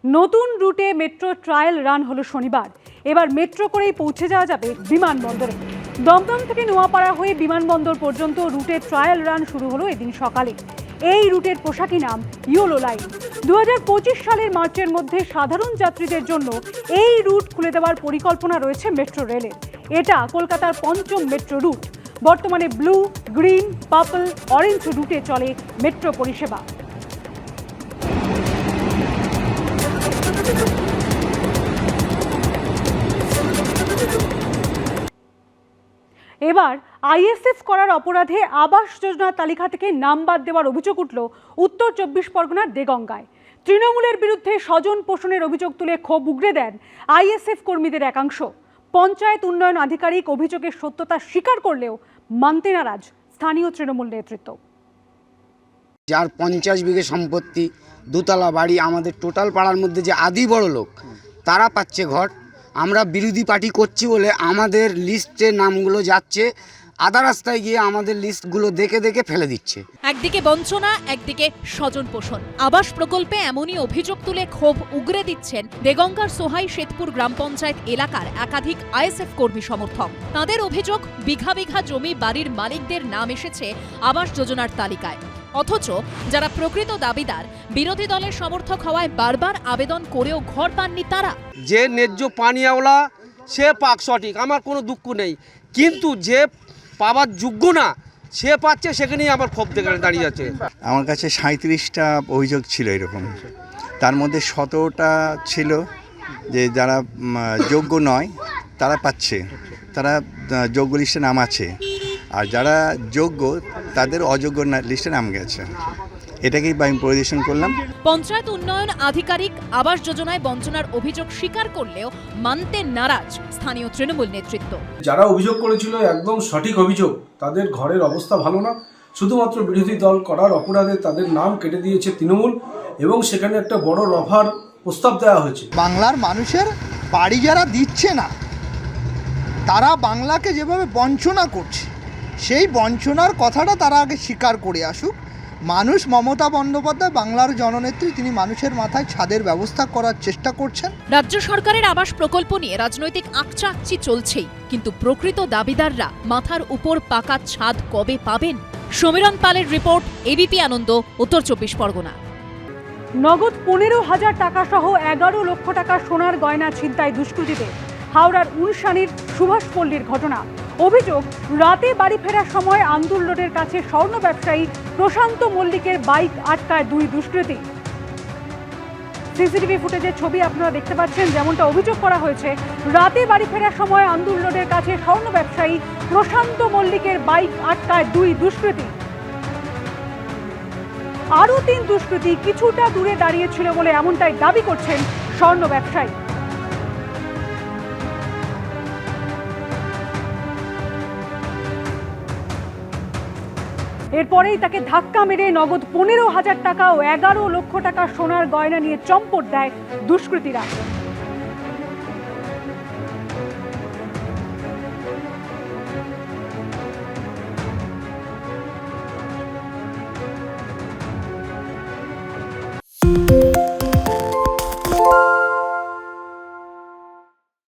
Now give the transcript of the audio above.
নতুন রুটে metro trial run হলো শনিবার। এবার মেট্রো করেই পৌঁছে যাওয়া যাবে বিমানবন্দরে। দমদম থেকে নোয়াপাড়া হয়ে বিমানবন্দর পর্যন্ত রুটের ট্রায়াল রান শুরু হলো এদিন সকালে। এই রুটের পোশাকি নাম ইয়োলো লাইন। 2025 সালের মার্চের মধ্যে সাধারণ যাত্রীদের জন্য এই রুট খুলে দেওয়ার পরিকল্পনা রয়েছে মেট্রো রেলের। এটা কলকাতার পঞ্চম মেট্রো রুট। বর্তমানে ব্লু, গ্রিন, পার্পল, অরেঞ্জ রুটে চলে মেট্রো পরিষেবা। এবার আইএসএফ করার অপরাধে আবাস যোজনার তালিকা থেকে নাম বাদ দেওয়ার অভিযোগ উঠল উত্তর 24 পরগনার দেগঙ্গায়। তৃণমূলের বিরুদ্ধে স্বজন পোষণের অভিযোগ তুলে ক্ষোভ উগরে দেন আইএসএফ কর্মীদের একাংশ। পঞ্চায়েত উন্নয়ন আধিকারিক অভিযোগের সত্যতা স্বীকার করলেও মানতে নারাজ স্থানীয় তৃণমূল নেতৃত্ব। যার 50 বিঘে সম্পত্তি, দোতলা বাড়ি, আমাদের টোটাল পাড়ার মধ্যে যে আদি বড় লোক তারা পাচ্ছে ঘর। আমরা বিরোধী পার্টি করছি বলে আমাদের লিস্টে নামগুলো যাচ্ছে, আধা রাস্তায় গিয়ে আমাদের লিস্টগুলো দেখে দেখে ফেলে দিচ্ছে। একদিকে বঞ্চনা, একদিকে স্বজন পোষণ। আবাস প্রকল্পে এমনই অভিযোগ তুলে ক্ষোভ উগরে দিচ্ছেন দেগঙ্গার সোহাই শেতপুর গ্রাম পঞ্চায়েত এলাকার একাধিক আইএসএফ কর্মী সমর্থক। তাদের অভিযোগ, বিঘা বিঘা জমি বাড়ির মালিকদের নাম এসেছে আবাস যোজনার তালিকায়, অথচ যারা প্রকৃত দাবিদার বিরোধী দলের সমর্থক হওয়ায় বারবার আবেদন করেও ঘর পাননি তারা। যে ন্যায্য পানিয়াওয়ালা সে পাক, সঠিক, আমার কোনো দুঃখ নেই, কিন্তু যে পাওয়ার যোগ্য না সে পাচ্ছে, সেখানেই আমার ক্ষোভ দাঁড়িয়ে যাচ্ছে। আমার কাছে 37টা অভিযোগ ছিল এরকম, তার মধ্যে 17টা ছিল যে যারা যোগ্য নয় তারা পাচ্ছে, তারা যোগ্য লিস্টে নাম আছে, আর যারা যোগ্য তাদের অযোগ্য লিস্টে নাম গেছে। এটাকেই আমি পরিদর্শন করলাম। পঞ্চায়েত উন্নয়ন আধিকারিক আবাস যোজনায় বঞ্চনার অভিযোগ স্বীকার করলেও মানতে নারাজ স্থানীয় তৃণমূল নেতৃত্ব। যারা অভিযোগ করেছিল একদম সঠিক অভিযোগ, তাদের ঘরের অবস্থা ভালো না, শুধুমাত্র বিরোধী দল করার অপরাধে তাদের নাম কেটে দিয়েছে তৃণমূল, এবং সেখানে একটা বড় রফার প্রস্তাব দেওয়া হয়েছে। বাংলার মানুষের বাড়ি যারা দিচ্ছে না, তারা বাংলাকে যেভাবে বঞ্চনা করছে, সেই বঞ্চনার কথাটা তারা আগে স্বীকার করে আসুক। মানুষ, মমতা বন্দ্যোপাধ্যায় বাংলার জননেত্রী, তিনি মানুষের মাথায় ছাদের ব্যবস্থা করার চেষ্টা করছেন। রাজ্য সরকারের আবাস প্রকল্প নিয়ে রাজনৈতিক আকচাকচি চলছেই, কিন্তু প্রকৃত দাবিদাররা মাথার উপর পাকা ছাদ কবে পাবেন? সমীরণ পালের রিপোর্ট, এবিপি আনন্দ, উত্তর 24 পরগনা। নগদ 15,000 টাকা সহ 11 লক্ষ টাকা সোনার গয়না ছিনতাই দুষ্কৃতীদের। হাওড়ার উনসানির সুভাষপল্লীর ঘটনা। অভিযোগ, রাতে বাড়ি ফেরার সময় আন্দুল রোডের কাছে স্বর্ণ ব্যবসায়ী প্রশান্ত মল্লিকের বাইক আটকায় দুই দুষ্কৃতী। সিসিটিভি ফুটেজের ছবি আপনারা দেখতে পাচ্ছেন। যেমনটা অভিযোগ করা হয়েছে, রাতে বাড়ি ফেরার সময় আন্দুল রোডের কাছে স্বর্ণ ব্যবসায়ী প্রশান্ত মল্লিকের বাইক আটকায় দুই দুষ্কৃতী। আরও 3 দুষ্কৃতী কিছুটা দূরে দাঁড়িয়েছিল বলে এমনটাই দাবি করছেন স্বর্ণ ব্যবসায়ী। এরপরেই তাকে ধাক্কা মেরে নগদ 15,000 টাকা ও 11 লক্ষ টাকা সোনার গয়না নিয়ে চম্পট দেয় দুষ্কৃতীরা।